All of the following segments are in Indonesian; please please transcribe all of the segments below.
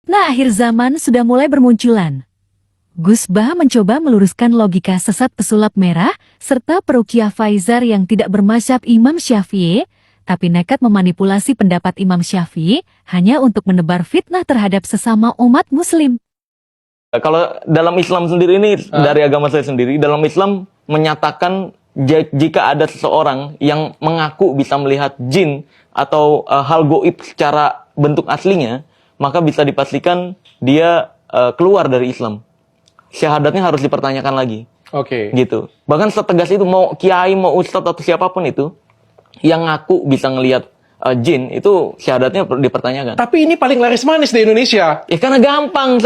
Nah, akhir zaman sudah mulai bermunculan. Gus Bah mencoba meluruskan logika sesat pesulap merah, serta peruqyah Faizar yang tidak bermazhab Imam Syafi'i, tapi nekat memanipulasi pendapat Imam Syafi'i hanya untuk menebar fitnah terhadap sesama umat muslim. Kalau dalam Islam sendiri ini, dari agama saya sendiri, dalam Islam menyatakan jika ada seseorang yang mengaku bisa melihat jin atau hal goib secara bentuk aslinya, maka bisa dipastikan dia keluar dari Islam. Syahadatnya harus dipertanyakan lagi. Oke. Gitu. Bahkan setegas itu, mau kiai, mau ustadz atau siapapun itu, yang ngaku bisa ngelihat jin, itu syahadatnya dipertanyakan. Tapi ini paling laris manis di Indonesia. Ya karena gampang.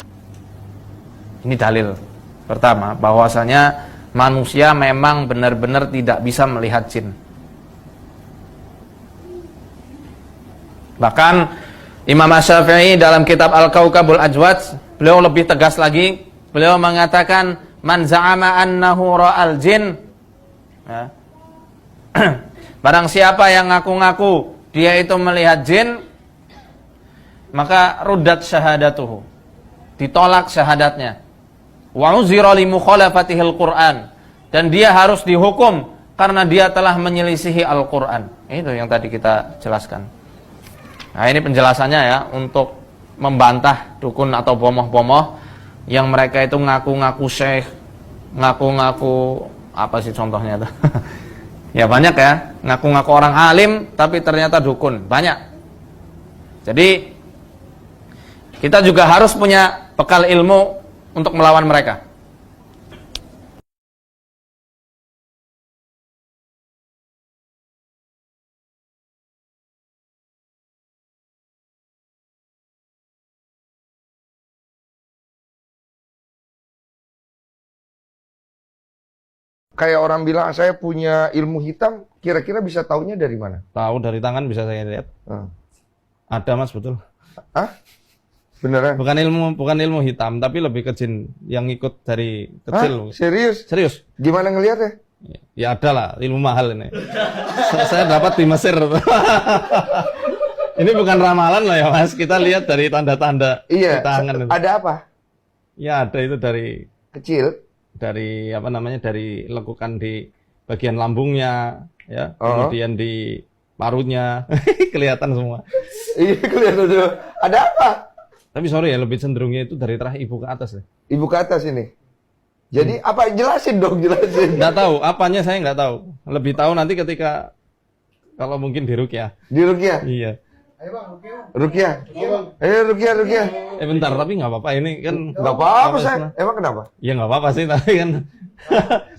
Ini dalil pertama, bahwasanya manusia memang benar-benar tidak bisa melihat jin. Bahkan Imam Asy-Syafi'i dalam kitab Al-Kaukabul Ajwad, beliau lebih tegas lagi. Beliau mengatakan, man za'ama annahu ra'al jin, ya. Barang siapa yang ngaku-ngaku dia itu melihat jin, maka ruddat syahadatuhu, ditolak syahadatnya. Wa uzira li mukhalafatihil Qur'an, dan dia harus dihukum karena dia telah menyelisihi Al-Qur'an. Itu yang tadi kita jelaskan. Nah, ini penjelasannya ya, untuk membantah dukun atau bomoh-bomoh yang mereka itu ngaku-ngaku syekh, ngaku-ngaku apa sih contohnya itu? Ya banyak ya, ngaku-ngaku orang alim tapi ternyata dukun, banyak. Jadi kita juga harus punya bekal ilmu untuk melawan mereka. Kayak orang bilang saya punya ilmu hitam, kira-kira bisa taunya dari mana? Tahu dari tangan bisa saya lihat. Ada Mas, betul. Ah? Beneran? Bukan ilmu hitam, tapi lebih ke jin yang ikut dari kecil. Serius? Serius? Gimana ngelihatnya? Ya ada lah, ilmu mahal ini. Saya dapat di Mesir. Ini bukan ramalan loh ya Mas, kita lihat dari tanda-tanda di tangan itu. Ada apa? Ya ada itu dari kecil, dari apa namanya, dari lekukan di bagian lambungnya, ya, kemudian di parunya, kelihatan semua. Iya kelihatan semua. Ada apa? Tapi sorry ya, lebih cenderungnya itu dari terah ibu ke atas ya. Ibu ke atas ini. Jadi apa? Jelasin dong, jelasin. Nggak tahu, apanya saya nggak tahu. Lebih tahu nanti ketika kalau mungkin di ruqyah. Di ruqyah? Iya. Ayo bang, ruqyah. Ayo ruqyah. Bentar, tapi nggak apa-apa ini kan. Nggak apa-apa saya. Emang kenapa? Ya nggak apa-apa sih, tapi kan.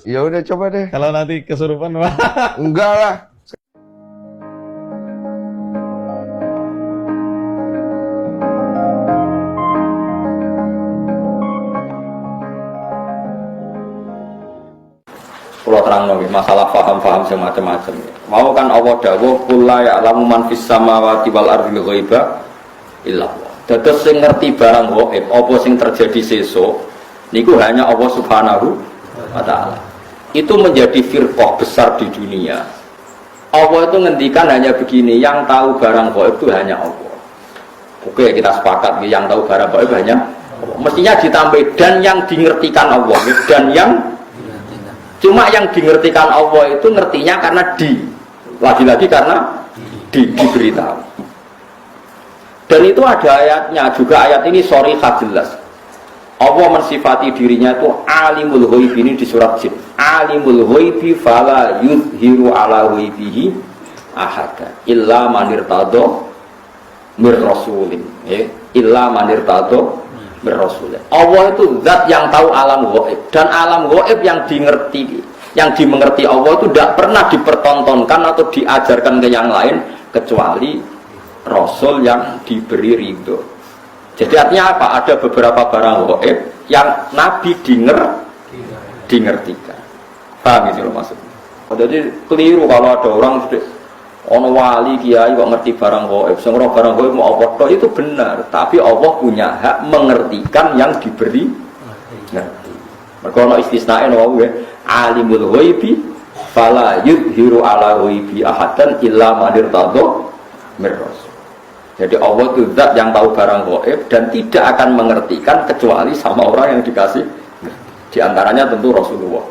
Ya udah coba deh. Kalau nanti kesurupan, wah. Enggak lah. Kalau terang nabi masalah paham-paham semacam-macam. Mau kan Allah dawuh kulla ya'lamu man fis samawati wal ardi ghaiba illa Allah. Dados sing ngerti barang gaib apa sing terjadi sesuk niku hanya Allah Subhanahu wa taala. Itu menjadi firqah besar di dunia. Allah itu ngendikan hanya begini, yang tahu barang gaib itu hanya Allah. Oke, kita sepakat yang tahu barang gaib hanya Allah. Mestinya ditambah dan yang dingertikan Allah, dan yang cuma yang dingertikan Allah itu ngertinya karena lagi-lagi karena diberitahu. Dan itu ada ayatnya juga, ayat ini sharihah jelas. Allah mensifati dirinya itu alimul ghaib, ini di surat Jin. Alimul ghaibi fala yuzhiru ala ghaibihi ahada illa man irtada mir rasulin. Illa man irtada mir rasulin. Allah itu zat yang tahu alam ghaib, dan alam ghaib yang dimengerti Allah itu tidak pernah dipertontonkan atau diajarkan ke yang lain kecuali Rasul yang diberi ridho. Jadi artinya apa? Ada beberapa barang gaib yang Nabi dingertikan. Paham itu maksudnya? Jadi keliru kalau ada orang ono wali kiai kok ngerti barang gaib. Semua barang gaib mau apa toh, itu benar. Tapi Allah punya hak mengertikan yang diberi ngerti. Mereka ono istisnae no wae. Alimul ghaibi fala yudhiru ala ghaibi ahadan illa man irtada mir rasul. Jadi Allah itu zat yang tahu barang gaib dan tidak akan mengertikan kecuali sama orang yang dikasih. Di antaranya tentu Rasulullah.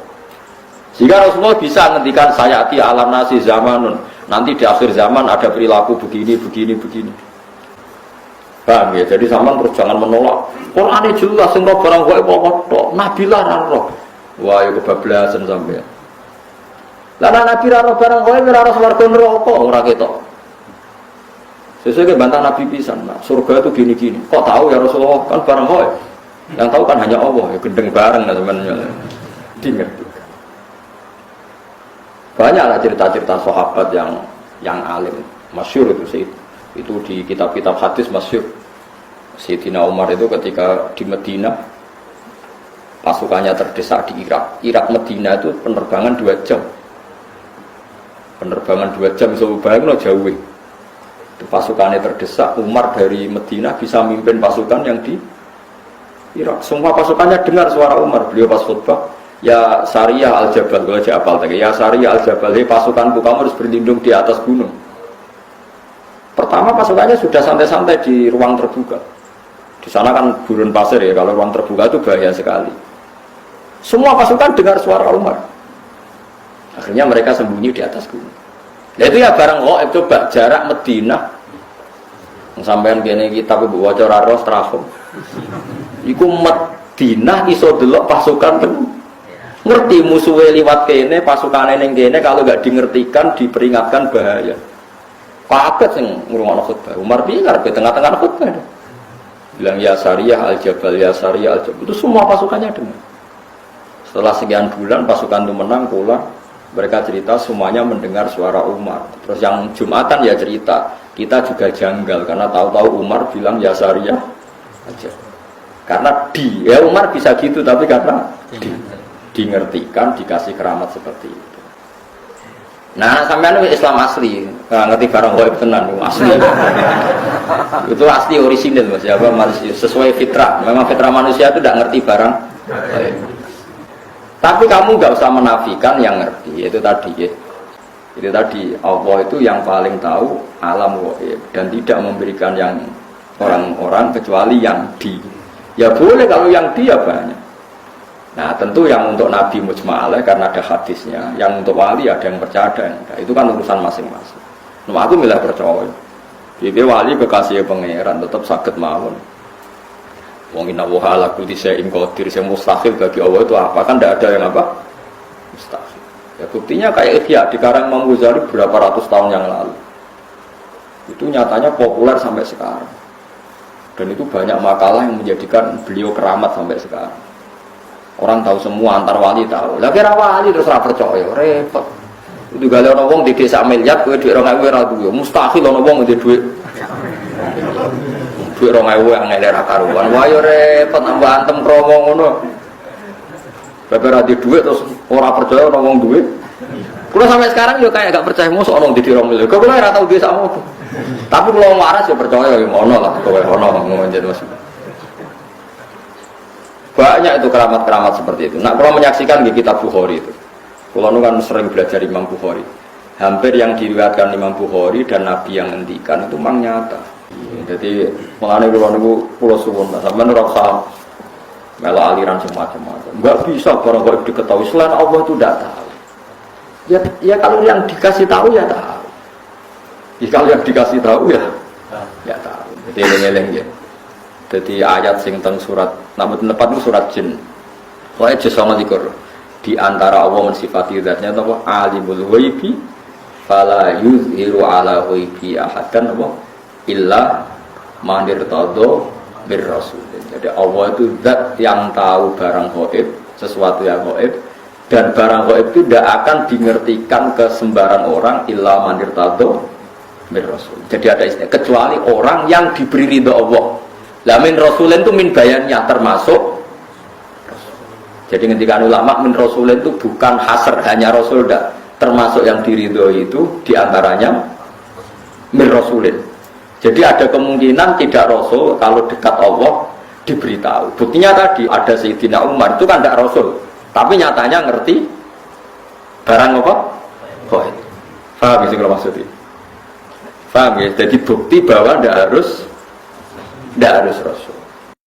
Jika Rasulullah bisa menghentikan sayati alam nasi zamanun, nanti di akhir zaman ada perilaku begini. Paham ya? Jadi zaman terus jangan menolak. Quran jelas sing roh barang gaib apa tok, Nabi lah roh. Wah, ya kebablasan sampean. Lah Nabi ra roh barang gaib ora roh swarga neraka ora ketok. Sesuai bantah Nabi pisan, nah, surga itu gini-gini. Kok tahu ya Rasulullah? Kan barang gaib. Yang tahu kan hanya Allah, ya gendeng bareng lah sebenarnya. Ngerti. Banyaklah cerita-cerita sahabat yang alim, masyhur itu sih. Itu di kitab-kitab hadis masyhur. Sayyidina Umar itu ketika di Medina pasukannya terdesak di Irak. Irak Medina itu penerbangan 2 jam. Penerbangan 2 jam iso bayangno jauh. Pasukannya terdesak, Umar dari Medina bisa mimpin pasukan yang di Irak. Semua pasukannya dengar suara Umar. Beliau pas khutbah, ya Sariyah al-Jabal, gue aja apal tadi. Ya Sariyah al-Jabal, hei pasukanku, kamu harus berlindung di atas gunung. Pertama pasukannya sudah santai-santai di ruang terbuka. Di sana kan gurun pasir ya, kalau ruang terbuka itu bahaya sekali. Semua pasukan dengar suara Umar. Akhirnya mereka sembunyi di atas gunung. Nah itu ya barang gaib, coba jarak Medina sampean kene kitab ibu waca ora strahom. Iku Medina iso delok pasukan ngerti musuhe liwat kene, pasukane ning kene kalau enggak dingertikan diperingatkan bahaya. Kaget sing ngrungokno khutbah. Umar piye karepe tengah-tengah khutbah. Bilang ya Sariyah al-Jabal, ya Sariyah al-Jabal. Itu semua pasukannya dengar. Setelah sekian bulan pasukan itu menang pulang. Mereka cerita semuanya mendengar suara Umar. Terus yang Jumatan ya cerita, kita juga janggal karena tahu-tahu Umar bilang ya Sariyah aja. Karena ya Umar bisa gitu, tapi karena dingertikan, dikasih keramat seperti itu. Nah, sampean Islam asli, ngerti barang gaib tenan asli. Itu asli orisinil Mas, ya, sesuai fitrah. Memang fitrah manusia itu tidak ngerti barang gaib. Tapi kamu nggak usah menafikan yang ngerti, itu tadi ya. Itu tadi Allah itu yang paling tahu alam gaib dan tidak memberikan yang orang-orang kecuali yang di. Ya boleh kalau yang di ya banyak. Nah tentu yang untuk Nabi mujma'alah karena ada hadisnya, yang untuk wali ada yang percaya ada yang enggak. Itu kan urusan masing-masing. Nah aku milih percaya. Jadi wali kekasih pangeran tetap sakit mawon. Wong inna wa ala kulli syai'in qadir, yang mustahil bagi Allah itu apa? Kan tidak ada yang apa? Mustahil. Ya buktinya kayak Ihya di karang Imam Ghazali berapa ratus tahun yang lalu. Itu nyatanya populer sampai sekarang. Dan itu banyak makalah yang menjadikan beliau keramat sampai sekarang. Orang tahu semua, antar wali tahu. Lah kira wali terus ora percaya, repot. Itu gale ana wong di desa miliar kowe dhuwit 2000 ora duwe. Mustahil ana wong di dhuwit 2000 angel ra karuan. Wah yo repot nambah antem kromo ngono. Bapak ra di dhuwit terus ora percaya ana wong duwe. Kulo sampai sekarang yo kayak gak percaya mosok ana di 2000 miliar. Kulo ora tau duwe sakmo. Tapi kalau waras ya percaya ya ono lah, kowe ono ngomong jadi Mas. Banyak itu keramat-keramat seperti itu. Nah, kalau menyaksikan di kitab Bukhari itu. Kalau kan sering belajar Imam Bukhari. Hampir yang diriwayatkan Imam Bukhari dan Nabi yang ngendikan itu memang nyata. Jadi mengenai pulau suwun, sampai ora usah mela aliran semacam-macam. Enggak bisa barang kok diketahui selain Allah itu tidak tahu. Ya kalau yang dikasih tahu ya tahu. Kalau yang dikasih tahu ya tahu. Jadi eleng-eleng ya. Jadi ayat sing teng surat nama tempat itu surat jin. Soalnya jin sama likur. Di antara Allah mensifati zatnya apa? Alimul ghaibi fala yuzhiru ala ghaibi ahadan apa? Illa man irtadha bir rasul. Jadi Allah itu zat yang tahu barang gaib, sesuatu yang gaib, dan barang gaib itu tidak akan dimengertikan ke sembarang orang illa man irtadha bir rasul. Jadi ada istilah kecuali orang yang diberi ridha Allah. Lah min rasulin itu min bayannya termasuk rasul. Jadi ketika ulama min rasulin itu bukan hasr hanya rasul dah, termasuk yang diridhoi itu diantaranya min rasulin. Jadi ada kemungkinan tidak rasul kalau dekat Allah diberitahu. Buktinya tadi ada Sayyidina Umar itu kan tidak rasul, tapi nyatanya ngerti barang apa? Gaib. Paham sih kalau maksudnya? Paham ya? Jadi bukti bahwa tidak harus Rasul.